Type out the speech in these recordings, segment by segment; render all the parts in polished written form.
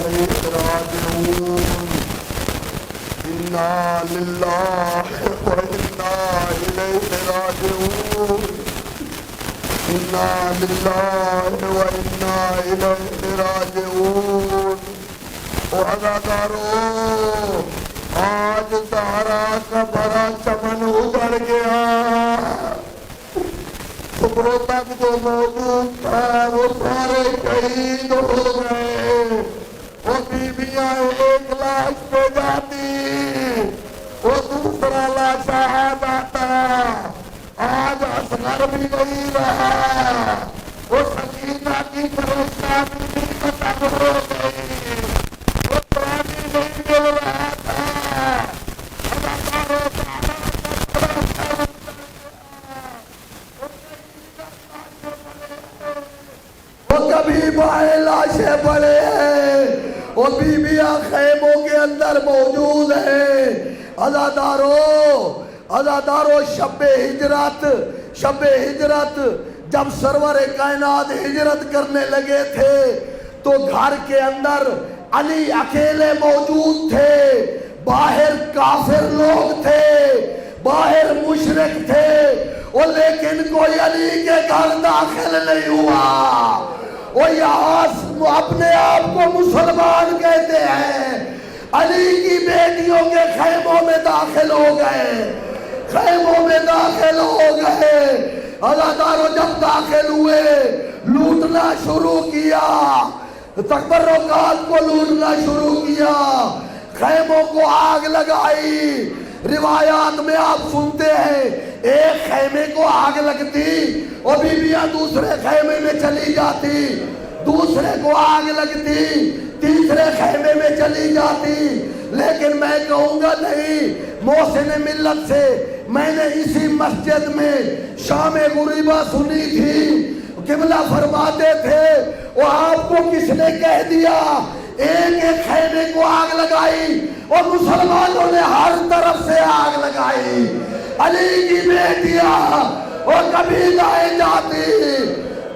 إليه راجعون إنا لله وإنا إليه راجعون إنا لله وإنا إليه راجعون وعزادارو آج زہرا کا بڑا چمن اجڑ گیا صبح تک جو موجود تھا وہ سارے شہید ہو گئے وہ بیویاں ایک لاش پہ جاتی وہ دوسرا لاش شہید آتا آج اصغر بھی نہیں رہا وہ سکینہ کی پریشانی بھی ختم ہو گئی وہ پرانی نہیں مل رہا تھا وہ کبھی بائیں لاشیں پڑے ہیں وہ بیویاں خیموں کے اندر موجود ہیں عزادارو شب ہجرت جب سرور کائنات ہجرت کرنے لگے تھے تو گھر کے اندر علی اکیلے موجود تھے باہر کافر لوگ تھے باہر مشرک تھے وہ لیکن کوئی علی کے گھر داخل نہیں ہوا وہ یہاں اپنے آپ کو مسلمان کہتے ہیں علی کی بیٹیوں کے خیموں میں داخل ہو گئے عزادارو جب داخل ہوئے لوٹنا شروع کیا تبرکات کو لوٹنا شروع کیا خیموں کو آگ لگائی روایات میں آپ سنتے ہیں ایک خیمے کو آگ لگتی اور بیویاں دوسرے خیمے میں چلی جاتی دوسرے کو آگ لگتی تیسرے خیمے میں چلی جاتی لیکن میں کہوں گا نہیں محسن ملت سے میں نے اسی مسجد میں شام غریبہ سنی تھی قبلہ فرماتے تھے وہ آپ کو کس نے کہہ دیا ایک ایک خیمے کو آگ لگائی اور مسلمانوں نے ہر طرف سے آگ لگائی علی کی بیٹیاں اور کبھی دائیں جاتی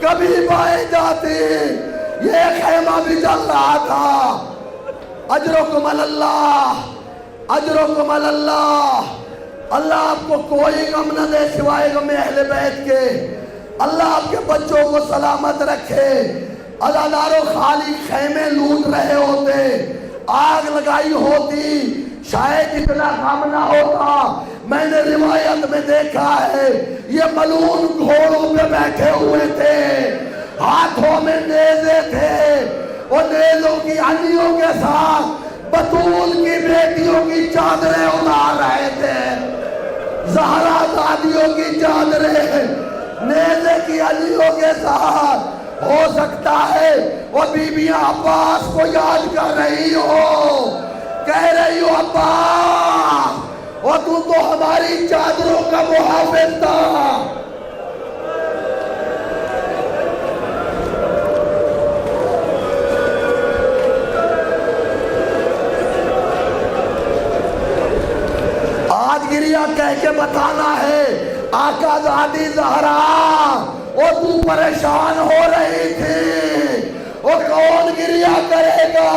کبھی بائیں جاتی یہ خیمہ بھی جل رہا تھا اجرکم اللہ اللہ آپ کو کوئی غم نہ دے سوائے غم اہل بیت کے اللہ آپ کے بچوں کو سلامت رکھے عزادارو خالی خیمے لوٹ رہے ہوتے آگ لگائی ہوتی شاید اتنا غم نہ ہوتا میں نے روایت میں دیکھا ہے یہ ملعون گھوڑوں پہ بیٹھے ہوئے تھے ہاتھوں میں نیزے تھے اور نیزوں کی انیوں کے ساتھ بطول کی بیٹیوں کی چادریں اتار رہے تھے زہرا دادیوں کی چادریں نیزے کی انیوں کے ساتھ ہو سکتا ہے وہ بیویاں عباس کو یاد کر رہی ہو کہہ رہی ہو عباس اور تو ہماری چادروں کا محافظ تھا آج گریہ کہہ کے بتانا ہے آقا زادی زہرا وہ تو پریشان ہو رہی تھی وہ کون گریہ کرے گا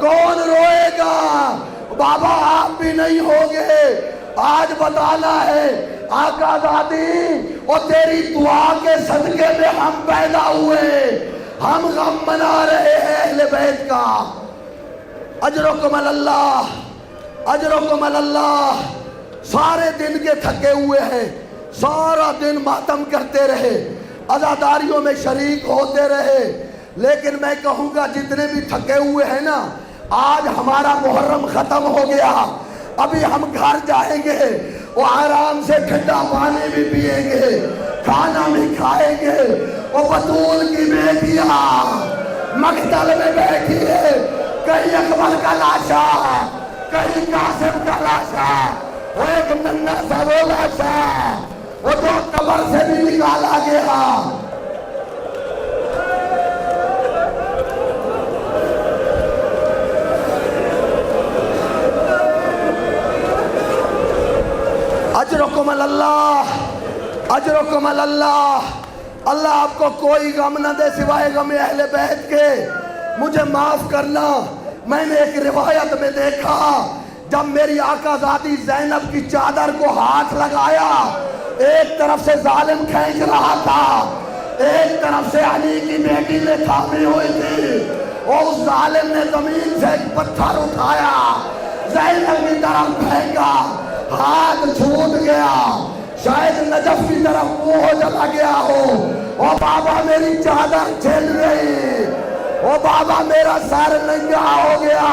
کون روئے گا بابا آپ بھی نہیں ہوگے آج بتانا ہے آقا زادی اور تیری دعا کے صدقے میں ہم پیدا ہوئے ہم غم منا رہے ہیں اہل بیت کا اجرکم اللہ سارے دن کے تھکے ہوئے ہیں سارا دن ماتم کرتے رہے عزاداریوں میں شریک ہوتے رہے لیکن میں کہوں گا جتنے بھی تھکے ہوئے ہیں نا آج ہمارا محرم ختم ہو گیا ابھی ہم گھر جائیں گے وہ آرام سے ٹھنڈا پانی بھی پیئیں گے کھانا بھی کھائیں گے وہ بطول کی بیٹیاں مقتل میں بیٹھی ہے کہیں اکبر کا لاشا کہیں قاسم کا لاشا وہ ایک ننھا سا وہ لاشا وہ تو قبر سے بھی نکالا گیا اجرکم اللہ اللہ آپ کو کوئی غم نہ دے سوائے غم اہل بیت کے مجھے معاف کرنا، میں نے ایک روایت میں دیکھا جب میری آقا زادی زینب کی چادر کو ہاتھ لگایا، ایک طرف سے ظالم کھینچ رہا تھا، ایک طرف سے علی کی بیٹی نے تھامی ہوئی تھی، اور اس ظالم نے زمین سے ایک پتھر اٹھایا، زینب کی طرف پھینکا، ہاتھ چھوٹ گیا، شاید نجف کی طرف منہ چلا گیا ہو، او بابا میری چادر چھل گئی، او بابا میرا سر ننگا ہو گیا۔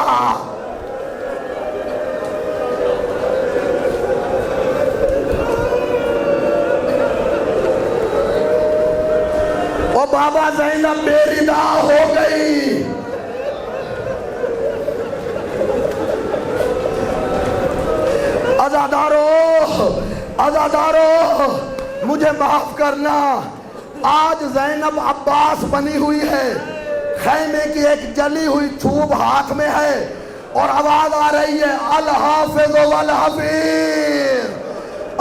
او بابا زینب بے ردا ہو گئی۔ عزادارو مجھے معاف کرنا، آج زینب عباس بنی ہوئی ہے، خیمے کی ایک جلی ہوئی تھوب ہاتھ میں ہے، اور آواز آ رہی ہے الحافظ والحفیظ،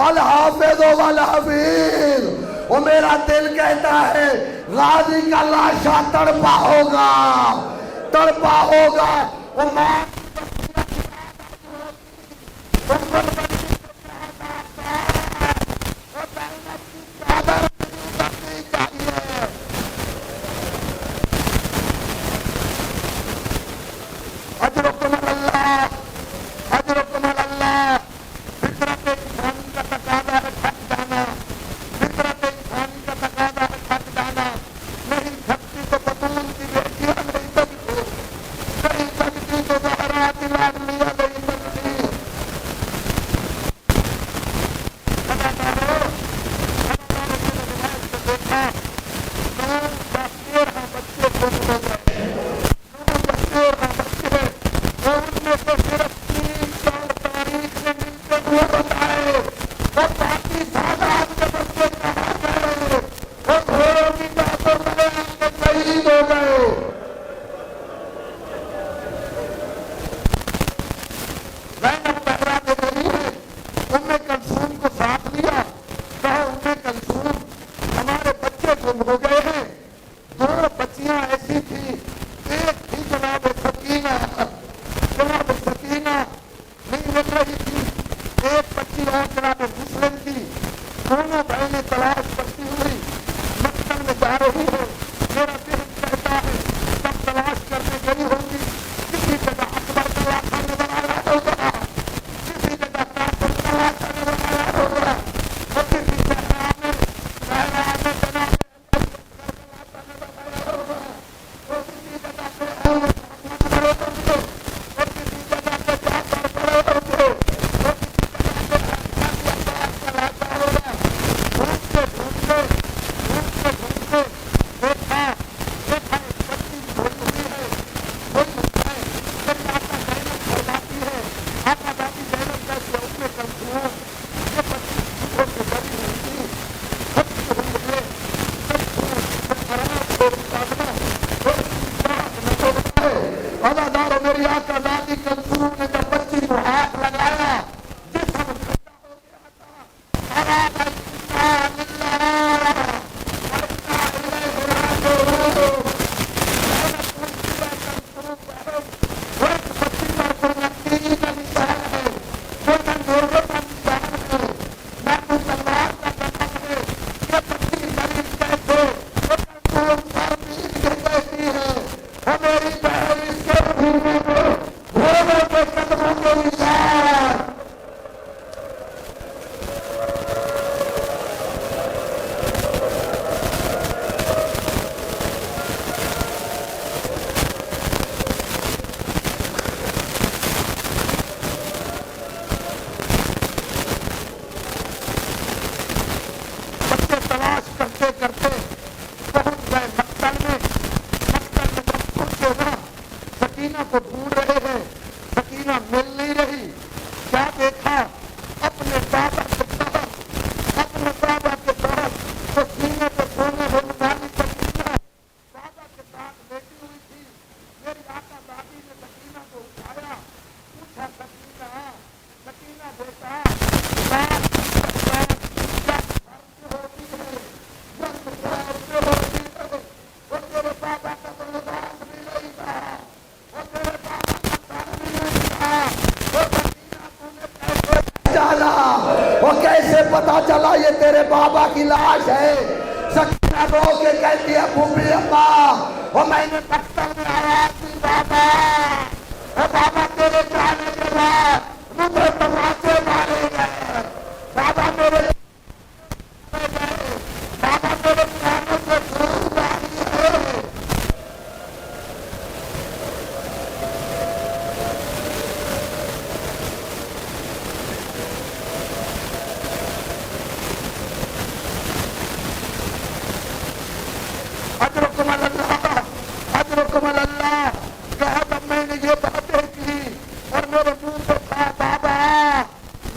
الحافظ والحفیظ۔ وہ میرا دل کہتا ہے غازی کا لاشا تڑپا ہوگا، تڑپا ہوگا، وہ ماں کیسے پتا چلا یہ تیرے بابا کی لاش ہے؟ سکینہ رو کے کہتی ہے پھوپھی اما اور میں نے مقتل میں آواز دی بابا، اور بابا تیرے جانے کے بعد مجھے تماچے مارے گئے، بابا میرے بابا میرے کھانے سے خون ماری ہے۔ اجرکم اللہ، اجرکم اللہ، کہا جب میں نے یہ باتیں کی اور میرے منہ سے کہا بابا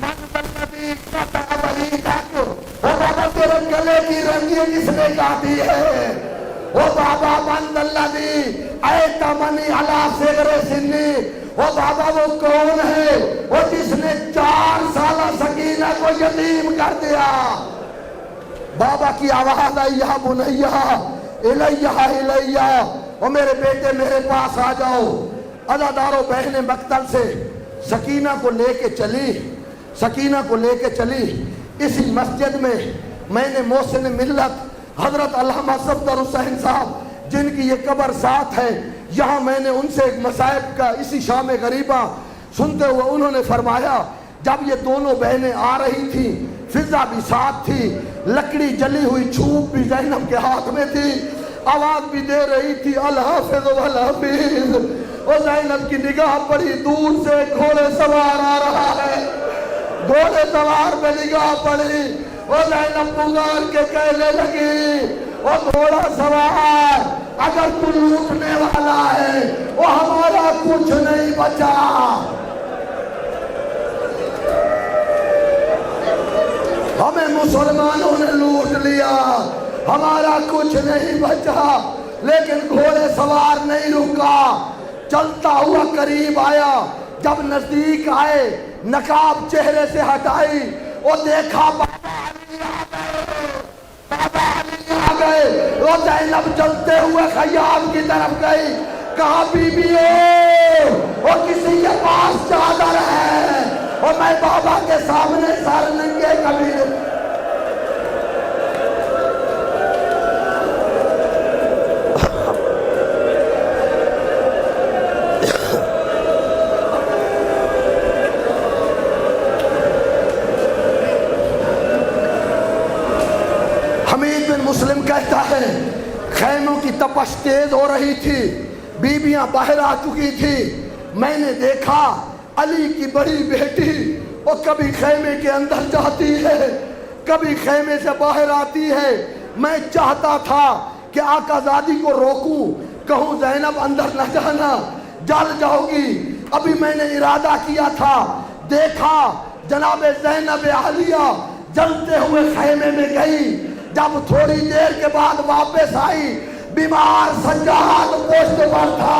من بلدی قطع ولی تک، وہ بابا تیرے گلے کی رنگی کس نے کاٹی ہے؟ وہ بابا من بلدی ایتمنی علی صغر سنی، وہ بابا وہ کون ہے وہ جس نے 4 سالہ سکینہ کو یتیم کر دیا؟ بابا کی آواز آئی یا بنیہ الیہ الیہ، اور میرے بیٹے میرے پاس آ جاؤ۔ عزادارو بہن مقتل سے سکینہ کو لے کے چلی، سکینہ کو لے کے چلی۔ اسی مسجد میں میں نے محسن ملت حضرت علامہ صفدر حسین صاحب جن کی یہ قبر ساتھ ہے، یہاں میں نے ان سے ایک مصائب کا اسی شام غریبہ سنتے ہوئے انہوں نے فرمایا جب یہ دونوں بہنیں آ رہی تھی، فضا بھی ساتھ تھی، لکڑی جلی ہوئی چھوپ بھی زینب کے ہاتھ میں تھی، آواز بھی دے رہی تھی الحافظ والحفیظ، اور زینب کی نگاہ پڑی دور سے گھوڑے سوار آ رہا ہے، گھوڑے سوار میں نگاہ پڑی اور زینب پکار کے کہنے لگی اور گھوڑا سوار اگر تو لوٹنے والا ہے وہ ہمارا کچھ نہیں بچا۔ ہمیں مسلمانوں نے لوٹ لیا، ہمارا کچھ نہیں بچا، لیکن گھوڑے سوار نہیں رکا، چلتا ہوا قریب آیا، جب نزدیک آئے نقاب چہرے سے ہٹائی اور دیکھا بابا علی آ گئے، بابا علی آ گئے۔ وہ زینب چلتے ہوئے خیام کی طرف گئی، کہا بی بی وہ کسی کے پاس چادر ہے اور میں بابا کے سامنے سر ننگے کبھی حمید بن مسلم کہتا ہے خیموں کی تپش تیز ہو رہی تھی، بیویاں باہر آ چکی تھی، میں نے دیکھا علی کی بڑی بیٹی وہ کبھی خیمے کے اندر جاتی ہے، کبھی خیمے سے باہر آتی ہے۔ میں چاہتا تھا کہ آقا زادی کو روکوں، کہوں زینب اندر نہ جانا، جل جاؤ گی۔ ابھی میں نے ارادہ کیا تھا، دیکھا جناب زینب عالیہ جلتے ہوئے خیمے میں گئی، جب تھوڑی دیر کے بعد واپس آئی بیمار سجاد پشت پر تھا،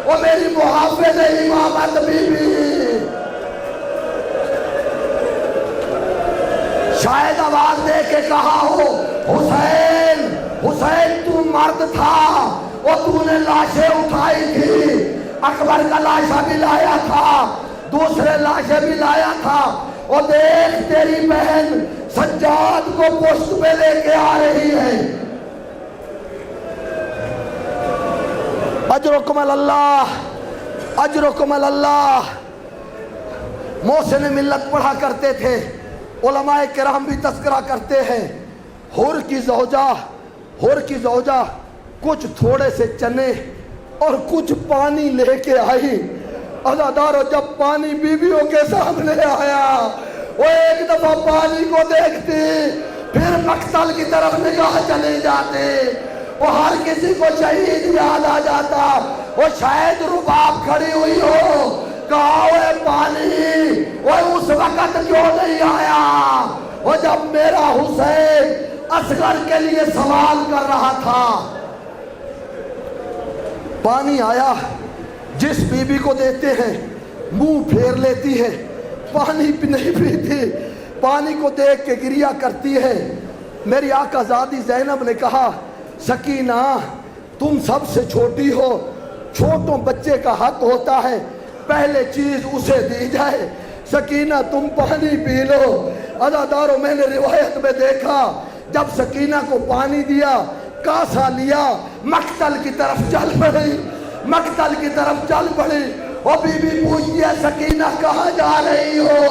وہ میری محافظ امامت بی بی شاید آواز دے کے کہا ہو حسین حسین تو مرد تھا اور تو نے لاشیں اٹھائی تھی، اکبر کا لاشا بھی لایا تھا، دوسرے لاشیں بھی لایا تھا، اور دیکھ تیری بہن سجاد کو پشت پہ لے کے آ رہی ہے۔ اجرکم اللہ، اجرکم اللہ۔ محسن ملت پڑھا کرتے تھے، علماء کرام بھی تذکرہ کرتے ہیں، حر کی زوجہ کچھ تھوڑے سے چنے اور کچھ پانی لے کے آئی۔ عزادارو جب پانی بیویوں کے سامنے آیا، وہ ایک دفعہ پانی کو دیکھتی، پھر مقتل کی طرف نگاہ چلے جاتے، وہ ہر کسی کو شہید یاد آ جاتا، وہ شاید رباب کھڑی ہوئی ہو، کہا وہ پانی وہ اس وقت کیوں نہیں آیا، وہ جب میرا حسین اصغر کے لیے سوال کر رہا تھا۔ پانی آیا، جس بی بی کو دیتے ہیں منہ پھیر لیتی ہے، پانی بھی نہیں پیتی، پانی کو دیکھ کے گریہ کرتی ہے۔ میری آقا زادی زینب نے کہا سکینہ تم سب سے چھوٹی ہو، چھوٹوں بچے کا حق ہوتا ہے پہلے چیز اسے دی جائے، سکینہ تم پانی پی لو۔ عزاداروں میں نے روایت میں دیکھا جب سکینہ کو پانی دیا کاسا لیا مقتل کی طرف چل پڑی مقتل کی طرف چل پڑی وہ بی بی پوچھتی ہے سکینہ کہاں جا رہی ہو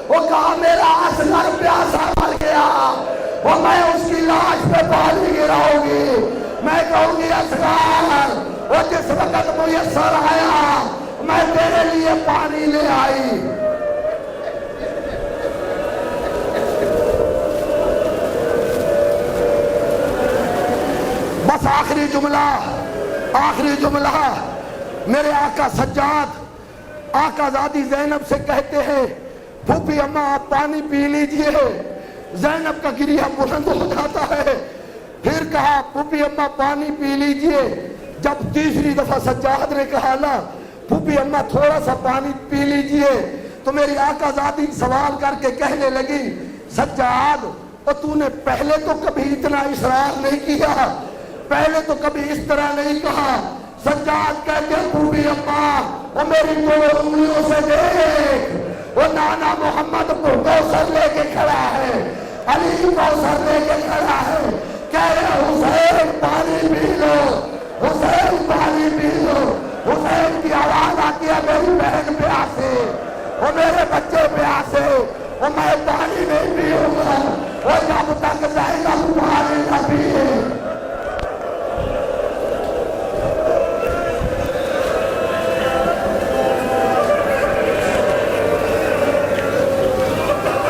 وہ کہا میرا اصغر پیاسا مر گیا وہ میں اس کی لاش پہ پانی گراؤں گی میں کہوں گی اصغر وہ جس وقت میسر آیا میں تیرے لیے پانی لے آئی بس آخری جملہ میرے آقا سجاد آقا زادی زینب سے کہتے ہیں پھوپھی اماں آپ پانی پی لیجئے زینب کا گریہ بلند ہو جاتا ہے پھر کہا پھوپھی اماں پانی پی لیجئے جب تیسری دفعہ سجاد نے کہا نا پھوپھی اماں تھوڑا سا پانی پی لیجئے تو میری آقا زادی سوال کر کے کہنے لگی سجاد اور تو نے پہلے تو کبھی اتنا اصرار نہیں کیا پہلے تو کبھی اس طرح نہیں کہا سجاد کہتے پھوپھی اماں وہ میری دو انگلیوں سے دیکھ وہ نانا محمد کوثر لے کے کھڑا ہے علی کوثر لے کے کھڑا ہے کہہ رہے حسین پانی پی لو حسین پانی پی لو حسین کی آواز آتی ہے میری بہن پیاسے وہ میرے بچے پیاسے وہ میں